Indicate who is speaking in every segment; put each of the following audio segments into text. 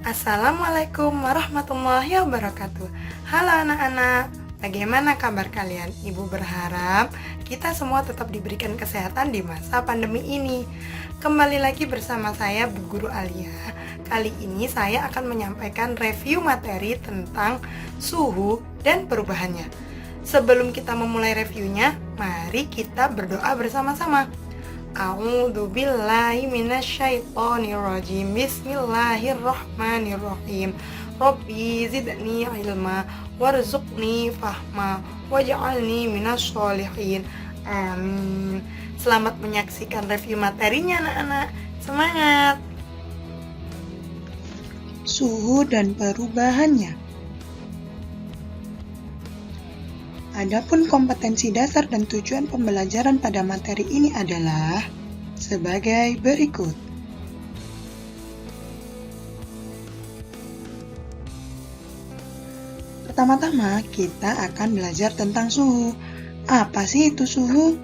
Speaker 1: Assalamualaikum warahmatullahi wabarakatuh. Halo anak-anak, bagaimana kabar kalian? Ibu berharap kita semua tetap diberikan kesehatan di masa pandemi ini. Kembali lagi bersama saya Bu Guru Alia. Kali ini saya akan menyampaikan review materi tentang suhu dan perubahannya. Sebelum kita memulai reviewnya, mari kita berdoa bersama-sama. A'udzu billahi minasyaitonir rajim. Bismillahirrahmanirrahim. Rabbi zidni ilma warzuqni fahma waj'alni minas sholihin. Amin. Selamat menyaksikan review materinya anak-anak. Semangat.
Speaker 2: Suhu dan perubahannya. Adapun kompetensi dasar dan tujuan pembelajaran pada materi ini adalah sebagai berikut. Pertama-tama, kita akan belajar tentang suhu. Apa sih itu suhu?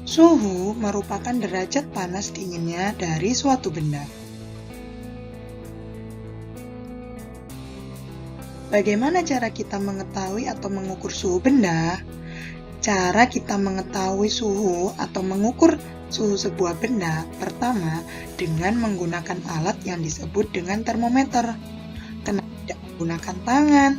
Speaker 2: Suhu merupakan derajat panas dinginnya dari suatu benda. Bagaimana cara kita mengetahui atau mengukur suhu benda? Cara kita mengetahui suhu atau mengukur suhu sebuah benda pertama dengan menggunakan alat yang disebut dengan termometer. Kenapa tidak menggunakan tangan?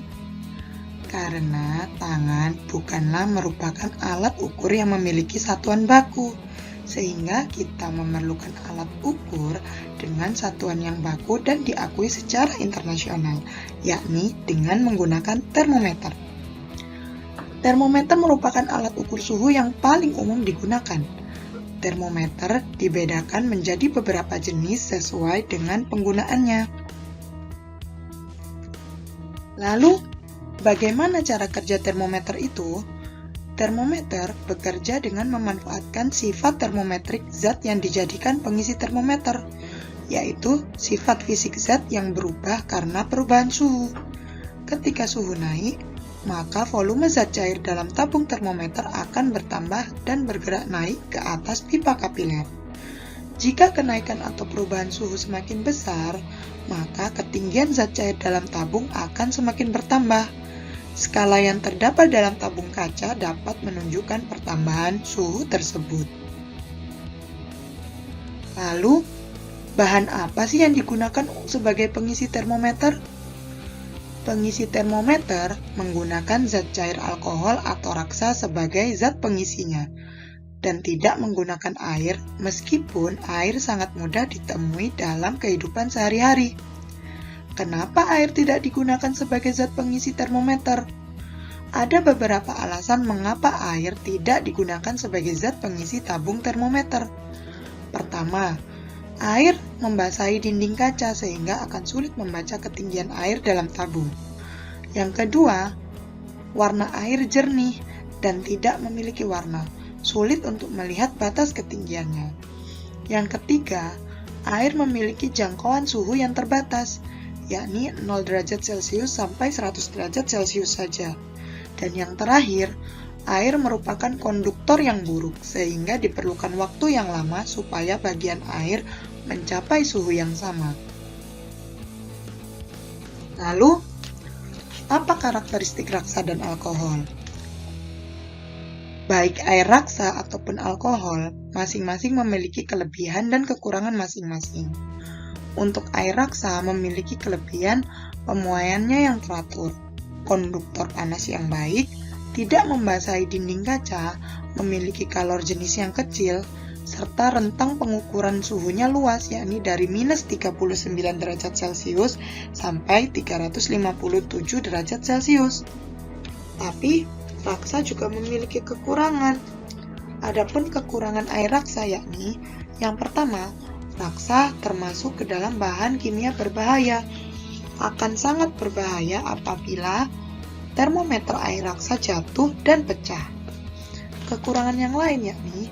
Speaker 2: Karena tangan bukanlah merupakan alat ukur yang memiliki satuan baku, sehingga kita memerlukan alat ukur dengan satuan yang baku dan diakui secara internasional, yakni dengan menggunakan termometer. Termometer merupakan alat ukur suhu yang paling umum digunakan. Termometer dibedakan menjadi beberapa jenis sesuai dengan penggunaannya. Lalu, bagaimana cara kerja termometer itu? Termometer bekerja dengan memanfaatkan sifat termometrik zat yang dijadikan pengisi termometer, yaitu sifat fisik zat yang berubah karena perubahan suhu. Ketika suhu naik, maka volume zat cair dalam tabung termometer akan bertambah dan bergerak naik ke atas pipa kapiler. Jika kenaikan atau perubahan suhu semakin besar, maka ketinggian zat cair dalam tabung akan semakin bertambah. Skala yang terdapat dalam tabung kaca dapat menunjukkan pertambahan suhu tersebut. Lalu, bahan apa sih yang digunakan sebagai pengisi termometer? Pengisi termometer menggunakan zat cair alkohol atau raksa sebagai zat pengisinya, dan tidak menggunakan air meskipun air sangat mudah ditemui dalam kehidupan sehari-hari. Kenapa air tidak digunakan sebagai zat pengisi termometer? Ada beberapa alasan mengapa air tidak digunakan sebagai zat pengisi tabung termometer. Pertama, air membasahi dinding kaca sehingga akan sulit membaca ketinggian air dalam tabung. Yang kedua, warna air jernih dan tidak memiliki warna, sulit untuk melihat batas ketinggiannya. Yang ketiga, air memiliki jangkauan suhu yang terbatas, yakni 0 derajat Celcius sampai 100 derajat Celcius saja. Dan yang terakhir, air merupakan konduktor yang buruk, sehingga diperlukan waktu yang lama supaya bagian air mencapai suhu yang sama. Lalu, apa karakteristik raksa dan alkohol? Baik air raksa ataupun alkohol, masing-masing memiliki kelebihan dan kekurangan masing-masing. Untuk air raksa memiliki kelebihan pemuaiannya yang teratur, konduktor panas yang baik, tidak membasahi dinding kaca, memiliki kalor jenis yang kecil, serta rentang pengukuran suhunya luas, yakni dari minus 39 derajat Celcius sampai 357 derajat Celcius. Tapi, raksa juga memiliki kekurangan. Adapun kekurangan air raksa yakni, yang pertama, raksa termasuk ke dalam bahan kimia berbahaya. Akan sangat berbahaya apabila termometer air raksa jatuh dan pecah. Kekurangan yang lain yakni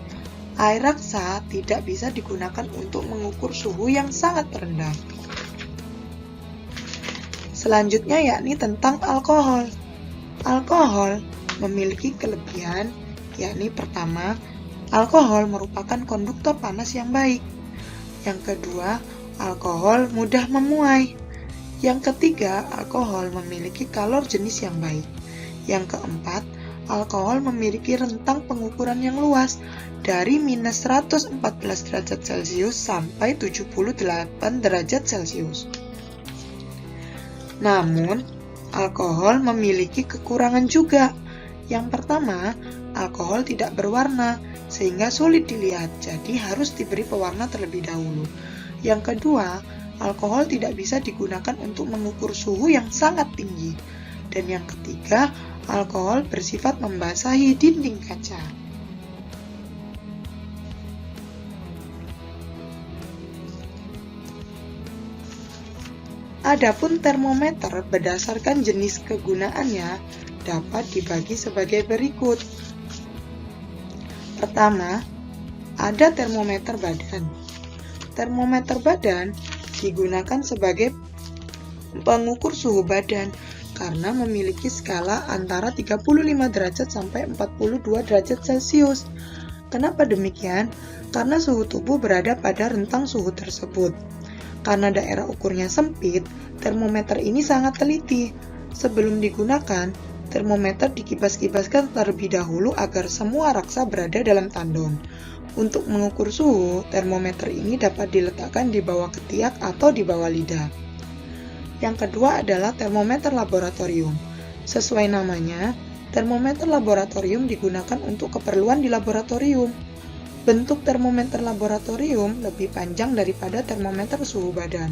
Speaker 2: air raksa tidak bisa digunakan untuk mengukur suhu yang sangat rendah. Selanjutnya yakni tentang alkohol. Alkohol memiliki kelebihan, yakni pertama, alkohol merupakan konduktor panas yang baik. Yang kedua, alkohol mudah memuai. Yang ketiga, alkohol memiliki kalor jenis yang baik. Yang keempat, alkohol memiliki rentang pengukuran yang luas dari minus 114 derajat Celcius sampai 78 derajat Celcius. Namun, alkohol memiliki kekurangan juga. Yang pertama, alkohol tidak berwarna, sehingga sulit dilihat, jadi harus diberi pewarna terlebih dahulu. Yang kedua, alkohol tidak bisa digunakan untuk mengukur suhu yang sangat tinggi. Dan yang ketiga, alkohol bersifat membasahi dinding kaca. Adapun termometer berdasarkan jenis kegunaannya dapat dibagi sebagai berikut. Pertama, ada termometer badan. Termometer badan digunakan sebagai pengukur suhu badan karena memiliki skala antara 35 derajat sampai 42 derajat Celcius. Kenapa demikian? Karena suhu tubuh berada pada rentang suhu tersebut. Karena daerah ukurnya sempit, termometer ini sangat teliti. Sebelum digunakan, termometer dikibas-kibaskan terlebih dahulu agar semua raksa berada dalam tandon. Untuk mengukur suhu, termometer ini dapat diletakkan di bawah ketiak atau di bawah lidah. Yang kedua adalah termometer laboratorium. Sesuai namanya, termometer laboratorium digunakan untuk keperluan di laboratorium. Bentuk termometer laboratorium lebih panjang daripada termometer suhu badan.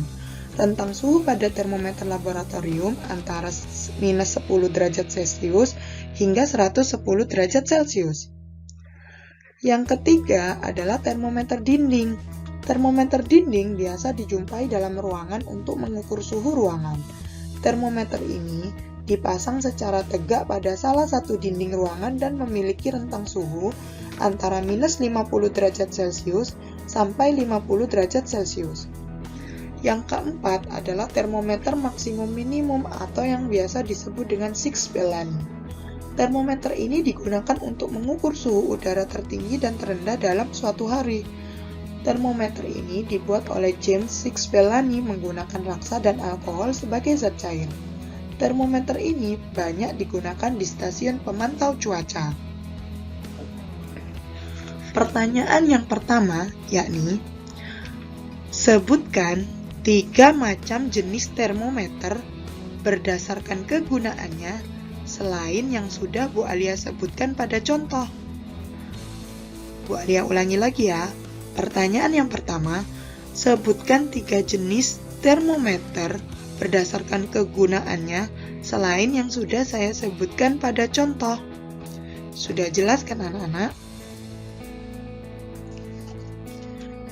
Speaker 2: Rentang suhu pada termometer laboratorium antara minus 10 derajat Celcius hingga 110 derajat Celcius. Yang ketiga adalah termometer dinding. Termometer dinding biasa dijumpai dalam ruangan untuk mengukur suhu ruangan. Termometer ini dipasang secara tegak pada salah satu dinding ruangan dan memiliki rentang suhu antara minus 50 derajat Celcius sampai 50 derajat Celcius. Yang keempat adalah termometer maksimum minimum atau yang biasa disebut dengan Six Bellani. Termometer ini digunakan untuk mengukur suhu udara tertinggi dan terendah dalam suatu hari. Termometer ini dibuat oleh James Six Bellani menggunakan raksa dan alkohol sebagai zat cair. Termometer ini banyak digunakan di stasiun pemantau cuaca. Pertanyaan yang pertama yakni, sebutkan 3 macam jenis termometer berdasarkan kegunaannya selain yang sudah Bu Alia sebutkan pada contoh. Bu Alia ulangi lagi ya. Pertanyaan yang pertama, sebutkan 3 jenis termometer berdasarkan kegunaannya selain yang sudah saya sebutkan pada contoh. Sudah jelas kan anak-anak?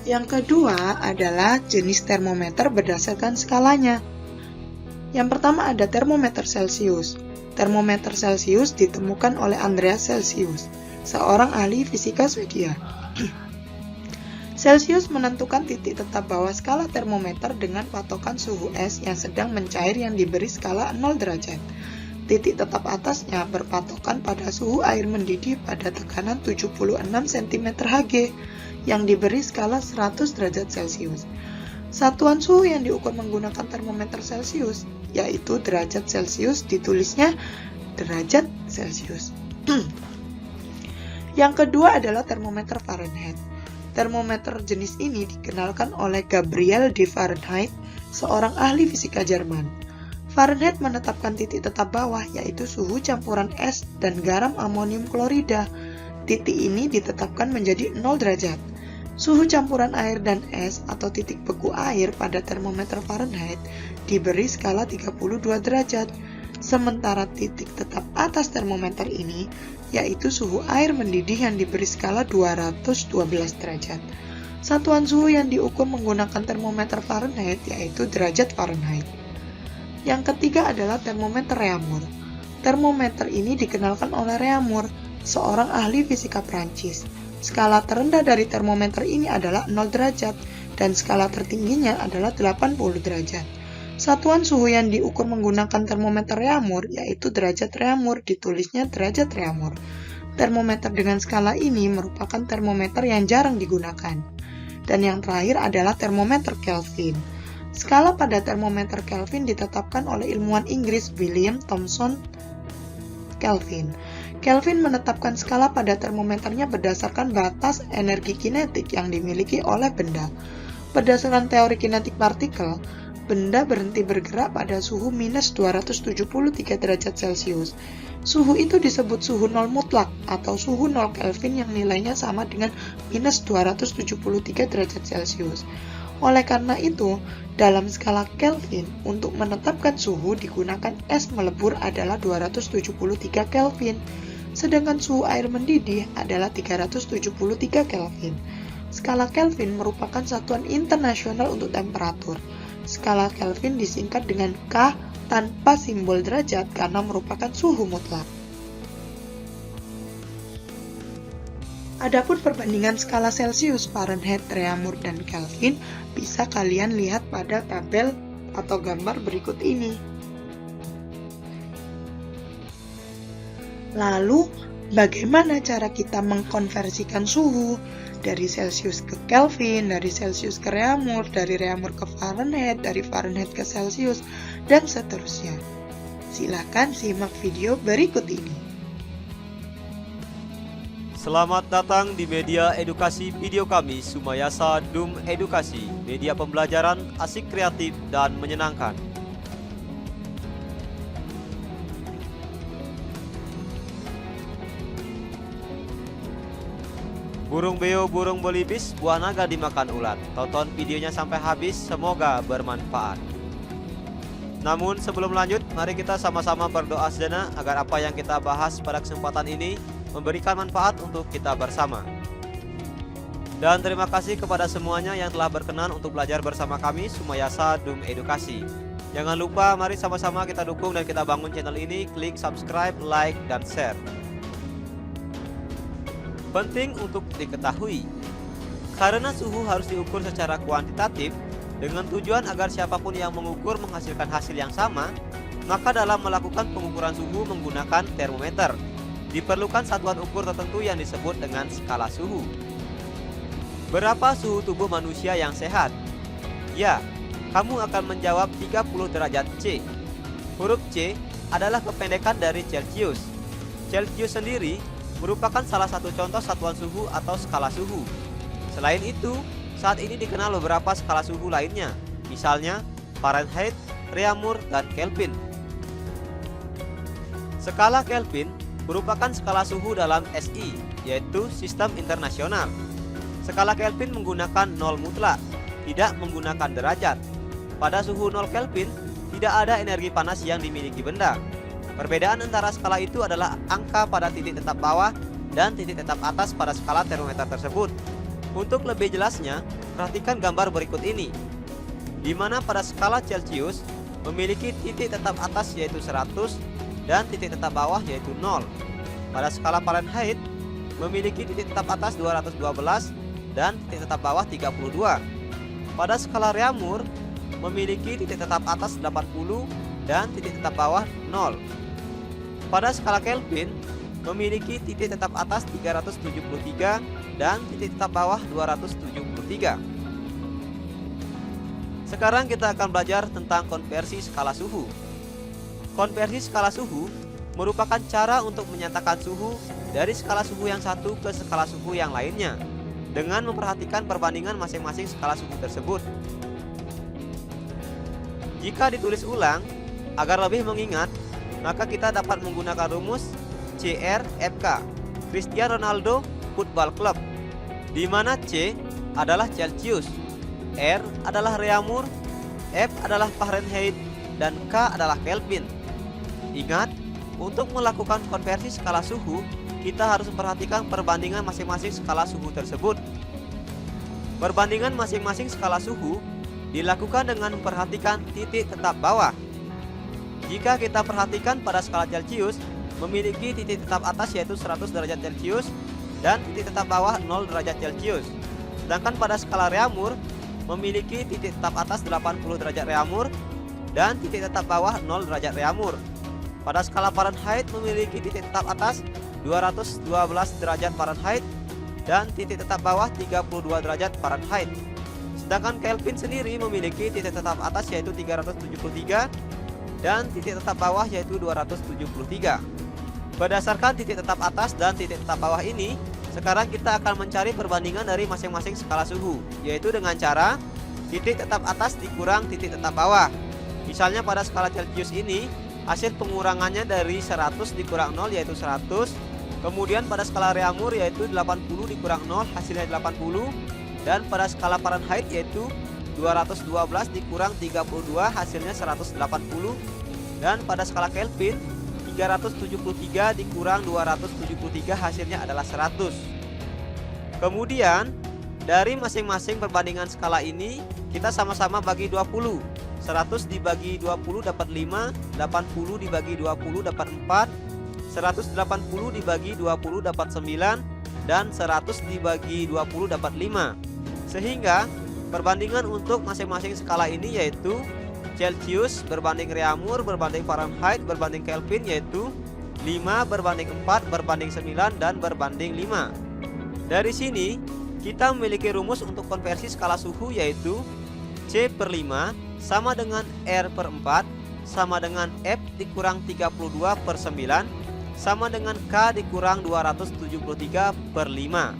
Speaker 2: Yang kedua adalah jenis termometer berdasarkan skalanya. Yang pertama ada termometer Celcius. Termometer Celcius ditemukan oleh Andreas Celsius, seorang ahli fisika Swedia. Celsius menentukan titik tetap bawah skala termometer dengan patokan suhu es yang sedang mencair yang diberi skala 0 derajat. Titik tetap atasnya berpatokan pada suhu air mendidih pada tekanan 76 cm/Hg yang diberi skala 100 derajat Celcius. Satuan suhu yang diukur menggunakan termometer Celsius yaitu derajat Celcius, ditulisnya derajat Celcius. Yang kedua adalah termometer Fahrenheit. Termometer jenis ini dikenalkan oleh Gabriel de Fahrenheit, seorang ahli fisika Jerman. Fahrenheit menetapkan titik tetap bawah yaitu suhu campuran es dan garam amonium klorida. Titik ini ditetapkan menjadi 0 derajat. Suhu campuran air dan es atau titik beku air pada termometer Fahrenheit diberi skala 32 derajat. Sementara titik tetap atas termometer ini yaitu suhu air mendidih yang diberi skala 212 derajat. Satuan suhu yang diukur menggunakan termometer Fahrenheit yaitu derajat Fahrenheit. Yang ketiga adalah termometer Réaumur. Termometer ini dikenalkan oleh Réaumur, seorang ahli fisika Prancis. Skala terendah dari termometer ini adalah 0 derajat dan skala tertingginya adalah 80 derajat. Satuan suhu yang diukur menggunakan termometer Réaumur yaitu derajat Réaumur, ditulisnya derajat Réaumur. Termometer dengan skala ini merupakan termometer yang jarang digunakan. Dan yang terakhir adalah termometer Kelvin. Skala pada termometer Kelvin ditetapkan oleh ilmuwan Inggris William Thomson Kelvin. Kelvin menetapkan skala pada termometernya berdasarkan batas energi kinetik yang dimiliki oleh benda. Berdasarkan teori kinetik partikel, benda berhenti bergerak pada suhu minus 273 derajat Celcius. Suhu itu disebut suhu nol mutlak atau suhu 0 Kelvin yang nilainya sama dengan minus 273 derajat Celcius. Oleh karena itu, dalam skala Kelvin, untuk menetapkan suhu digunakan es melebur adalah 273 Kelvin, sedangkan suhu air mendidih adalah 373 Kelvin. Skala Kelvin merupakan satuan internasional untuk temperatur. Skala Kelvin disingkat dengan K tanpa simbol derajat karena merupakan suhu mutlak. Adapun perbandingan skala Celcius, Fahrenheit, Réaumur, dan Kelvin bisa kalian lihat pada tabel atau gambar berikut ini. Lalu, bagaimana cara kita mengkonversikan suhu dari Celcius ke Kelvin, dari Celcius ke Réaumur, dari Réaumur ke Fahrenheit, dari Fahrenheit ke Celcius, dan seterusnya? Silakan simak video berikut ini.
Speaker 3: Selamat datang di media edukasi video kami, Sumayasa Dum Edukasi, media pembelajaran asik, kreatif, dan menyenangkan. Burung beo, burung belibis, buah naga dimakan ulat. Tonton videonya sampai habis, semoga bermanfaat. Namun sebelum lanjut, mari kita sama-sama berdoa sejenak agar apa yang kita bahas pada kesempatan ini memberikan manfaat untuk kita bersama. Dan terima kasih kepada semuanya yang telah berkenan untuk belajar bersama kami, Sumayasa Dum Edukasi. Jangan lupa, mari sama-sama kita dukung dan kita bangun channel ini. Klik subscribe, like, dan share. Penting untuk diketahui, karena suhu harus diukur secara kuantitatif dengan tujuan agar siapapun yang mengukur menghasilkan hasil yang sama, maka dalam melakukan pengukuran suhu menggunakan termometer diperlukan satuan ukur tertentu yang disebut dengan skala suhu. Berapa suhu tubuh manusia yang sehat? Ya, kamu akan menjawab 30 derajat C. Huruf C adalah kependekan dari Celcius. Celcius sendiri merupakan salah satu contoh satuan suhu atau skala suhu. Selain itu, saat ini dikenal beberapa skala suhu lainnya, misalnya Fahrenheit, Réaumur, dan Kelvin. Skala Kelvin merupakan skala suhu dalam SI, yaitu Sistem Internasional. Skala Kelvin menggunakan 0 mutlak, tidak menggunakan derajat. Pada suhu 0 Kelvin, tidak ada energi panas yang dimiliki benda. Perbedaan antara skala itu adalah angka pada titik tetap bawah dan titik tetap atas pada skala termometer tersebut. Untuk lebih jelasnya, perhatikan gambar berikut ini, di mana pada skala Celcius memiliki titik tetap atas yaitu 100 dan titik tetap bawah yaitu 0. Pada skala Fahrenheit memiliki titik tetap atas 212 dan titik tetap bawah 32. Pada skala Réaumur memiliki titik tetap atas 80 dan titik tetap bawah 0. Pada skala Kelvin memiliki titik tetap atas 373 dan titik tetap bawah 273. Sekarang kita akan belajar tentang konversi skala suhu. Konversi skala suhu merupakan cara untuk menyatakan suhu dari skala suhu yang satu ke skala suhu yang lainnya dengan memperhatikan perbandingan masing-masing skala suhu tersebut. Jika ditulis ulang agar lebih mengingat, maka kita dapat menggunakan rumus CRFK, Cristiano Ronaldo Football Club, di mana C adalah Celcius, R adalah Réaumur, F adalah Fahrenheit, dan K adalah Kelvin. Ingat, untuk melakukan konversi skala suhu, kita harus memperhatikan perbandingan masing-masing skala suhu tersebut. Perbandingan masing-masing skala suhu dilakukan dengan memperhatikan titik tetap bawah. Jika kita perhatikan pada skala Celcius memiliki titik tetap atas yaitu 100 derajat Celcius dan titik tetap bawah 0 derajat Celcius. Sedangkan pada skala Reaumur memiliki titik tetap atas 80 derajat Reaumur dan titik tetap bawah 0 derajat Reaumur. Pada skala Fahrenheit memiliki titik tetap atas 212 derajat Fahrenheit dan titik tetap bawah 32 derajat Fahrenheit. Sedangkan Kelvin sendiri memiliki titik tetap atas yaitu 373 dan titik tetap bawah yaitu 273. Berdasarkan titik tetap atas dan titik tetap bawah ini, sekarang kita akan mencari perbandingan dari masing-masing skala suhu, yaitu dengan cara titik tetap atas dikurang titik tetap bawah. Misalnya pada skala Celcius ini, hasil pengurangannya dari 100 dikurang 0 yaitu 100. Kemudian pada skala Reaumur yaitu 80 dikurang 0 hasilnya 80. Dan pada skala Fahrenheit yaitu 212 dikurang 32 hasilnya 180. Dan pada skala Kelvin 373 dikurang 273 hasilnya adalah 100. Kemudian dari masing-masing perbandingan skala ini kita sama-sama bagi 20. 100 dibagi 20 dapat 5, 80 dibagi 20 dapat 4, 180 dibagi 20 dapat 9, dan 100 dibagi 20 dapat 5. Sehingga perbandingan untuk masing-masing skala ini yaitu Celcius berbanding Reaumur berbanding Fahrenheit berbanding Kelvin yaitu 5 berbanding 4 berbanding 9 dan berbanding 5. Dari sini kita memiliki rumus untuk konversi skala suhu yaitu C/5 sama dengan R/4 sama dengan F dikurang 32/9 sama dengan K dikurang 273/5.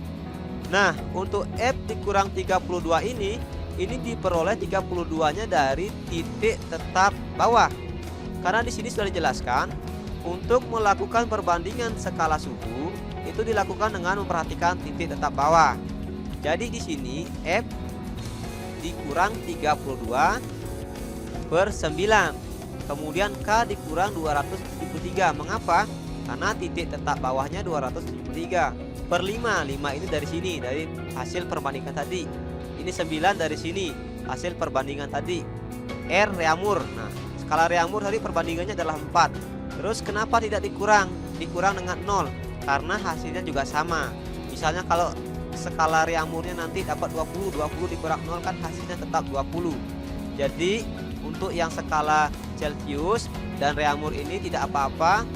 Speaker 3: Nah, untuk F dikurang 32 ini diperoleh 32-nya dari titik tetap bawah. Karena di sini sudah dijelaskan untuk melakukan perbandingan skala suhu itu dilakukan dengan memperhatikan titik tetap bawah. Jadi di sini F dikurang 32/9. Kemudian K dikurang 273. Mengapa? Karena titik tetap bawahnya 273/5. 5 ini dari sini, dari hasil perbandingan tadi. Ini 9 dari sini, hasil perbandingan tadi. R Reaumur. Nah, skala Reaumur tadi perbandingannya adalah 4. Terus kenapa tidak dikurang? Dikurang dengan 0. Karena hasilnya juga sama. Misalnya kalau skala Reaumurnya nanti dapat 20 dikurang 0 kan hasilnya tetap 20. Jadi untuk yang skala Celcius dan Reaumur ini tidak apa-apa,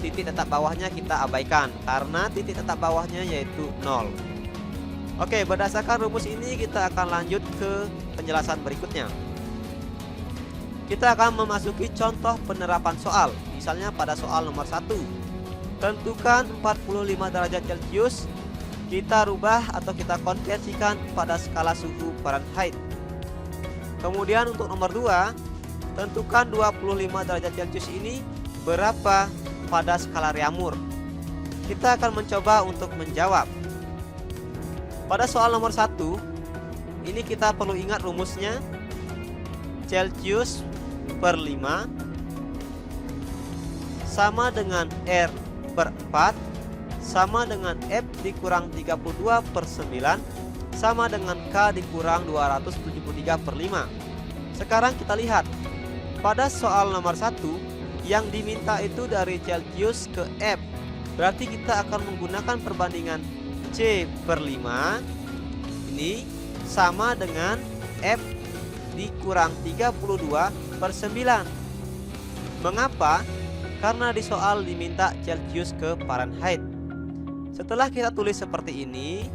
Speaker 3: titik tetap bawahnya kita abaikan karena titik tetap bawahnya yaitu 0. Oke, berdasarkan rumus ini kita akan lanjut ke penjelasan berikutnya. Kita akan memasuki contoh penerapan soal. Misalnya pada soal nomor 1, tentukan 45 derajat Celcius, kita rubah atau kita konversikan pada skala suhu Fahrenheit. Kemudian untuk nomor 2, tentukan 25 derajat Celcius ini berapa pada skala Reaumur. Kita akan mencoba untuk menjawab. Pada soal nomor 1, ini kita perlu ingat rumusnya. Celcius/5 sama dengan R/4 sama dengan F dikurang 32/9 sama dengan K dikurang 273/5. Sekarang kita lihat. Pada soal nomor 1 yang diminta itu dari Celcius ke F. Berarti kita akan menggunakan perbandingan C/5 ini sama dengan F dikurang 32/9. Mengapa? Karena di soal diminta Celcius ke Fahrenheit. Setelah kita tulis seperti ini,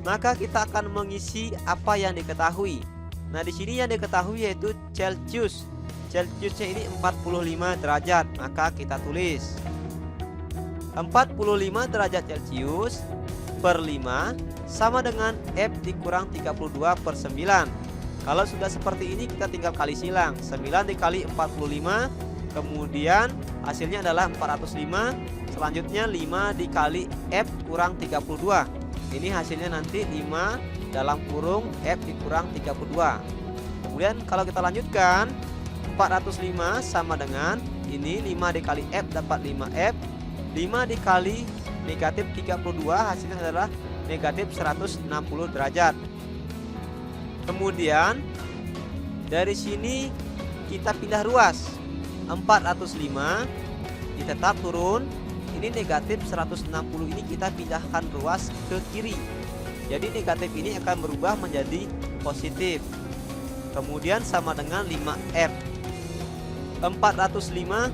Speaker 3: maka kita akan mengisi apa yang diketahui. Nah, di sini yang diketahui yaitu Celcius. Celciusnya ini 45 derajat, maka kita tulis 45 derajat Celcius per 5 sama dengan F dikurang 32/9. Kalau sudah seperti ini kita tinggal kali silang. 9 dikali 45, kemudian hasilnya adalah 405. Selanjutnya 5 dikali F kurang 32. Ini hasilnya nanti 5 dalam kurung F dikurang 32. Kemudian kalau kita lanjutkan, 405 sama dengan ini 5 dikali F dapat 5F. 5 dikali negatif 32 hasilnya adalah negatif 160 derajat. Kemudian dari sini kita pindah ruas. 405 ditetap turun. Ini negatif 160, ini kita pindahkan ruas ke kiri. Jadi negatif ini akan berubah menjadi positif. Kemudian sama dengan 5F. 405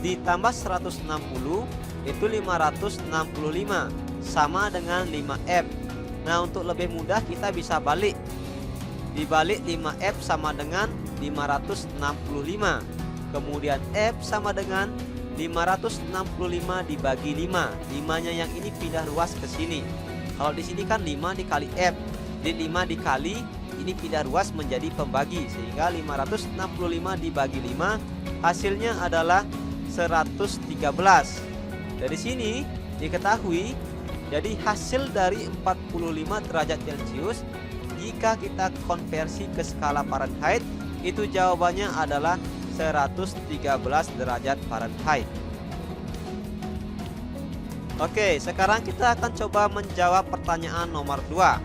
Speaker 3: ditambah 160 itu 565, sama dengan 5F. Nah, untuk lebih mudah kita bisa balik. Dibalik 5F sama dengan 565. Kemudian F sama dengan 565 dibagi 5. 5-nya yang ini pindah ruas ke sini. Kalau di sini kan 5 dikali F. Jadi 5 dikali ini pindah ruas menjadi pembagi, sehingga 565 dibagi 5 hasilnya adalah 113. Dari sini diketahui, jadi hasil dari 45 derajat Celcius jika kita konversi ke skala Fahrenheit, itu jawabannya adalah 113 derajat Fahrenheit. Oke, sekarang kita akan coba menjawab pertanyaan nomor 2.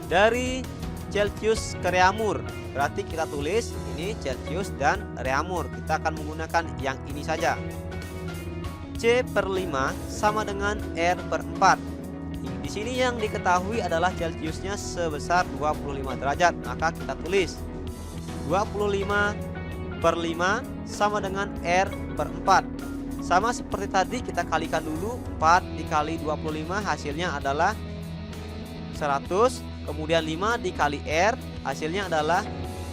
Speaker 3: Dari Celcius ke Reaumur, berarti kita tulis ini Celcius dan Reaumur. Kita akan menggunakan yang ini saja. C/5 sama dengan R/4. Di sini yang diketahui adalah Celciusnya sebesar 25 derajat, maka kita tulis 25/5 sama dengan R/4. Sama seperti tadi, kita kalikan dulu. 4 dikali 25 hasilnya adalah 100. Kemudian 5 dikali R hasilnya adalah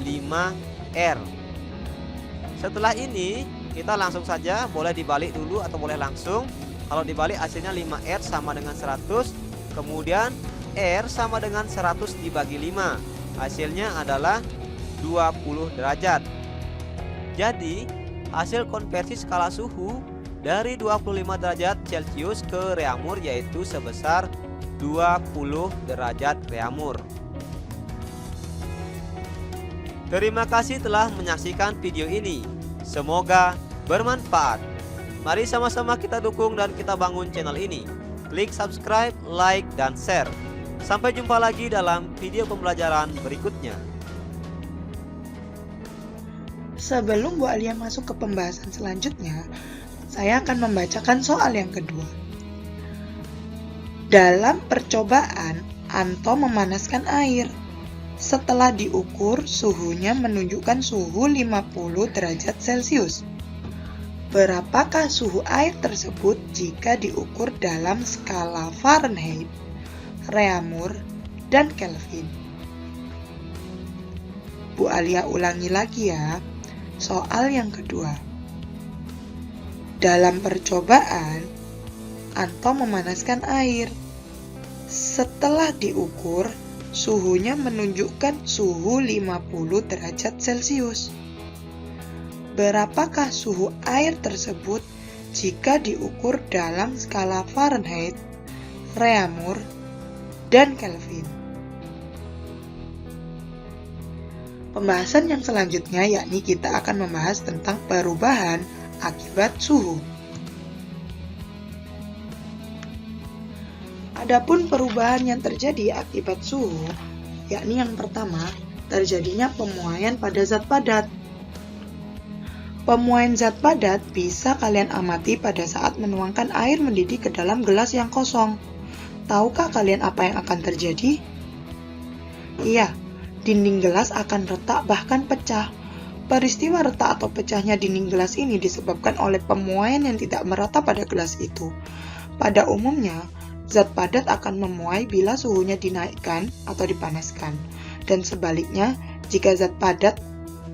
Speaker 3: 5R. Setelah ini kita langsung saja, boleh dibalik dulu atau boleh langsung. Kalau dibalik hasilnya 5R sama dengan 100. Kemudian R sama dengan 100 dibagi 5. Hasilnya adalah 20 derajat. Jadi hasil konversi skala suhu dari 25 derajat Celcius ke Reaumur yaitu sebesar 20 derajat Reaumur. Terima kasih telah menyaksikan video ini. Semoga bermanfaat. Mari sama-sama kita dukung dan kita bangun channel ini. Klik subscribe, like, dan share. Sampai jumpa lagi dalam video pembelajaran berikutnya.
Speaker 2: Sebelum Bu Alia masuk ke pembahasan selanjutnya, saya akan membacakan soal yang kedua. Dalam percobaan, Anto memanaskan air. Setelah diukur, suhunya menunjukkan suhu 50 derajat Celcius. Berapakah suhu air tersebut jika diukur dalam skala Fahrenheit, Reaumur, dan Kelvin? Bu Alia ulangi lagi ya. Soal yang kedua. Dalam percobaan, Anto memanaskan air. Setelah diukur, suhunya menunjukkan suhu 50 derajat Celcius. Berapakah suhu air tersebut jika diukur dalam skala Fahrenheit, Reaumur, dan Kelvin? Pembahasan yang selanjutnya yakni kita akan membahas tentang perubahan akibat suhu. Adapun perubahan yang terjadi akibat suhu, yakni yang pertama, terjadinya pemuaian pada zat padat. Pemuaian zat padat bisa kalian amati pada saat menuangkan air mendidih ke dalam gelas yang kosong. Tahukah kalian apa yang akan terjadi? Iya, dinding gelas akan retak bahkan pecah. Peristiwa retak atau pecahnya dinding gelas ini disebabkan oleh pemuaian yang tidak merata pada gelas itu. Pada umumnya, zat padat akan memuai bila suhunya dinaikkan atau dipanaskan, dan sebaliknya jika zat padat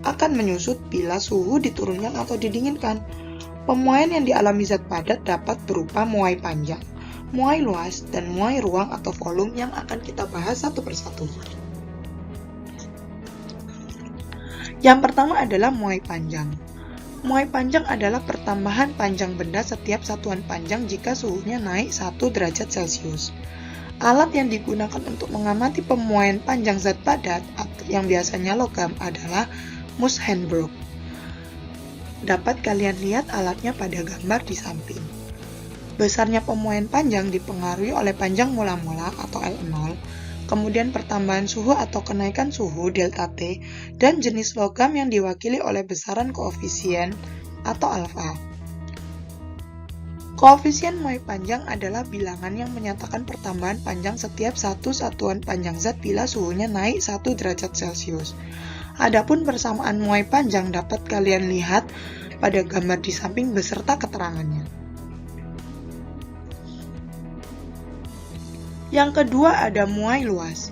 Speaker 2: akan menyusut bila suhu diturunkan atau didinginkan. Pemuaian yang dialami zat padat dapat berupa muai panjang, muai luas, dan muai ruang atau volume yang akan kita bahas satu persatu. Yang pertama adalah muai panjang. Muai panjang adalah pertambahan panjang benda setiap satuan panjang jika suhunya naik 1 derajat Celcius. Alat yang digunakan untuk mengamati pemuaian panjang zat padat yang biasanya logam adalah Mohs-Handbrooke. Dapat kalian lihat alatnya pada gambar di samping. Besarnya pemuaian panjang dipengaruhi oleh panjang mula-mula atau L0, kemudian pertambahan suhu atau kenaikan suhu delta T, dan jenis logam yang diwakili oleh besaran koefisien atau alfa. Koefisien muai panjang adalah bilangan yang menyatakan pertambahan panjang setiap satu satuan panjang zat bila suhunya naik 1 derajat Celcius. Adapun persamaan muai panjang dapat kalian lihat pada gambar di samping beserta keterangannya. Yang kedua ada muai luas.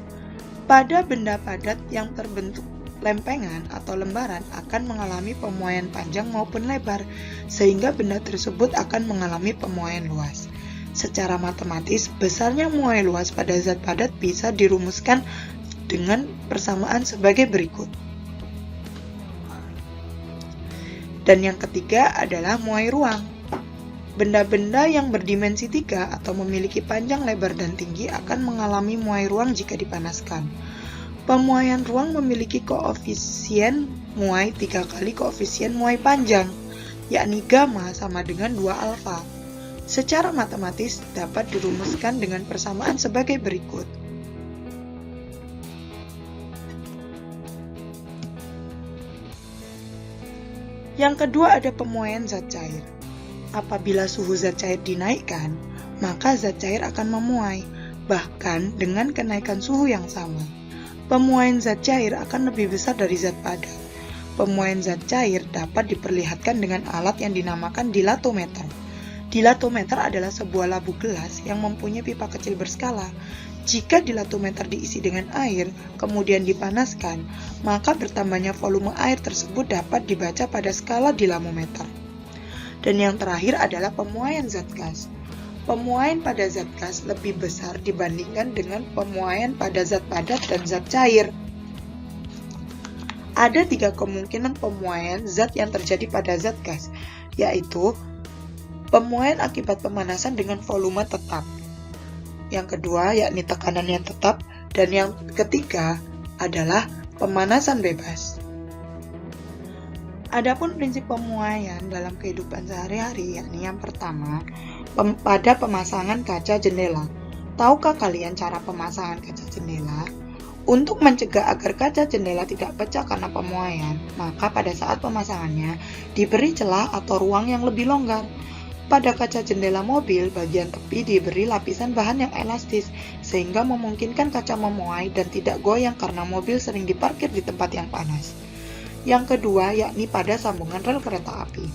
Speaker 2: Pada benda padat yang terbentuk lempengan atau lembaran akan mengalami pemuaian panjang maupun lebar, sehingga benda tersebut akan mengalami pemuaian luas. Secara matematis, besarnya muai luas pada zat padat bisa dirumuskan dengan persamaan sebagai berikut. Dan yang ketiga adalah muai ruang. Benda-benda yang berdimensi 3 atau memiliki panjang, lebar, dan tinggi akan mengalami muai ruang jika dipanaskan. Pemuaian ruang memiliki koefisien muai 3 kali koefisien muai panjang, yakni gamma sama dengan 2 alfa. Secara matematis dapat dirumuskan dengan persamaan sebagai berikut. Yang kedua ada pemuaian zat cair. Apabila suhu zat cair dinaikkan, maka zat cair akan memuai, bahkan dengan kenaikan suhu yang sama. Pemuaian zat cair akan lebih besar dari zat padat. Pemuaian zat cair dapat diperlihatkan dengan alat yang dinamakan dilatometer. Dilatometer adalah sebuah labu gelas yang mempunyai pipa kecil berskala. Jika dilatometer diisi dengan air, kemudian dipanaskan, maka bertambahnya volume air tersebut dapat dibaca pada skala dilamometer. Dan yang terakhir adalah pemuaian zat gas. Pemuaian pada zat gas lebih besar dibandingkan dengan pemuaian pada zat padat dan zat cair. Ada 3 kemungkinan pemuaian zat yang terjadi pada zat gas, yaitu pemuaian akibat pemanasan dengan volume tetap. Yang kedua yakni tekanan yang tetap, dan yang ketiga adalah pemanasan bebas. Adapun prinsip pemuaian dalam kehidupan sehari-hari, yakni yang pertama, pada pemasangan kaca jendela. Tahukah kalian cara pemasangan kaca jendela? Untuk mencegah agar kaca jendela tidak pecah karena pemuaian, maka pada saat pemasangannya diberi celah atau ruang yang lebih longgar. Pada kaca jendela mobil, bagian tepi diberi lapisan bahan yang elastis, sehingga memungkinkan kaca memuai dan tidak goyang karena mobil sering diparkir di tempat yang panas. Yang kedua yakni pada sambungan rel kereta api.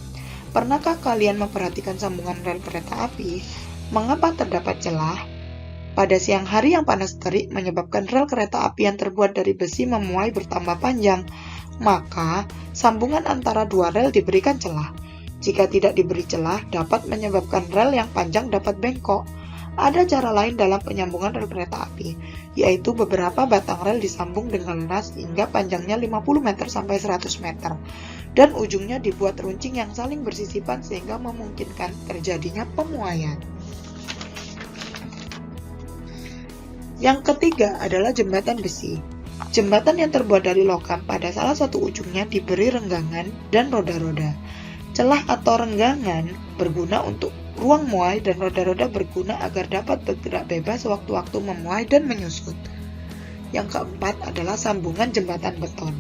Speaker 2: Pernahkah kalian memperhatikan sambungan rel kereta api? Mengapa terdapat celah? Pada siang hari yang panas terik menyebabkan rel kereta api yang terbuat dari besi memuai bertambah panjang, maka sambungan antara dua rel diberikan celah. Jika tidak diberi celah, dapat menyebabkan rel yang panjang dapat bengkok. Ada cara lain dalam penyambungan rel kereta api, yaitu beberapa batang rel disambung dengan lunas hingga panjangnya 50 meter sampai 100 meter, dan ujungnya dibuat runcing yang saling bersisipan sehingga memungkinkan terjadinya pemuaian. Yang ketiga adalah jembatan besi. Jembatan yang terbuat dari logam pada salah satu ujungnya diberi renggangan dan roda-roda. Celah atau renggangan berguna untuk ruang muai dan roda-roda berguna agar dapat bergerak bebas sewaktu-waktu memuai dan menyusut. Yang keempat adalah sambungan jembatan beton.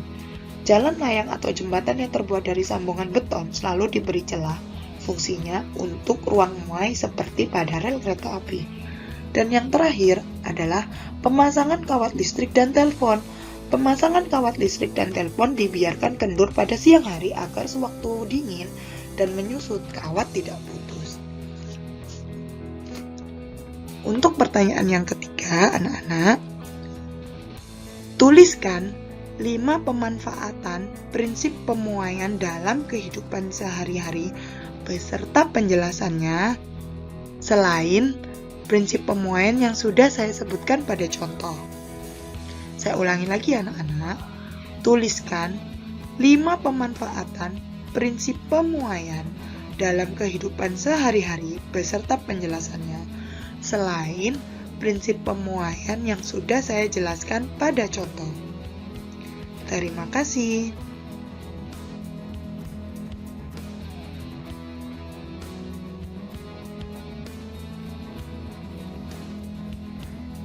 Speaker 2: Jalan layang atau jembatan yang terbuat dari sambungan beton selalu diberi celah. Fungsinya untuk ruang muai seperti pada rel kereta api. Dan yang terakhir adalah pemasangan kawat listrik dan telepon. Pemasangan kawat listrik dan telepon dibiarkan kendur pada siang hari agar sewaktu dingin dan menyusut kawat tidak putus. Untuk pertanyaan yang ketiga, anak-anak, tuliskan 5 pemanfaatan prinsip pemuaian dalam kehidupan sehari-hari beserta penjelasannya selain prinsip pemuaian yang sudah saya sebutkan pada contoh. Saya ulangi lagi anak-anak, tuliskan 5 pemanfaatan prinsip pemuaian dalam kehidupan sehari-hari beserta penjelasannya selain prinsip pemuaian yang sudah saya jelaskan pada contoh. Terima kasih.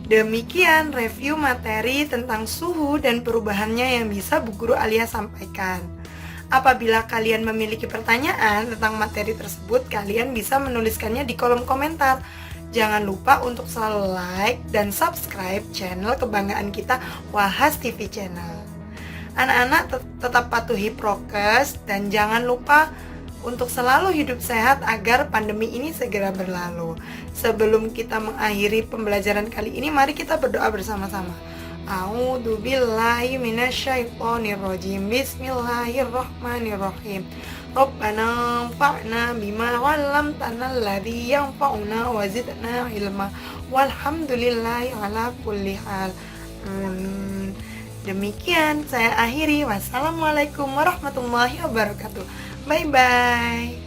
Speaker 1: Demikian review materi tentang suhu dan perubahannya yang bisa Bu Guru Alia sampaikan. Apabila kalian memiliki pertanyaan tentang materi tersebut, kalian bisa menuliskannya di kolom komentar. Jangan lupa untuk selalu like dan subscribe channel kebanggaan kita, Wahas TV Channel. Anak-anak tetap patuhi prokes dan jangan lupa untuk selalu hidup sehat agar pandemi ini segera berlalu. Sebelum kita mengakhiri pembelajaran kali ini, mari kita berdoa bersama-sama. A'udzubillahi minasyaitonirrajim. Bismillahirrahmanirrahim. Rabbana anfa'na bima 'allamtana alladzi yanfa'una wa zidna ilma. Walhamdulillahi ala kulli hal. Amin. Demikian saya akhiri. Wassalamualaikum warahmatullahi wabarakatuh. Bye bye.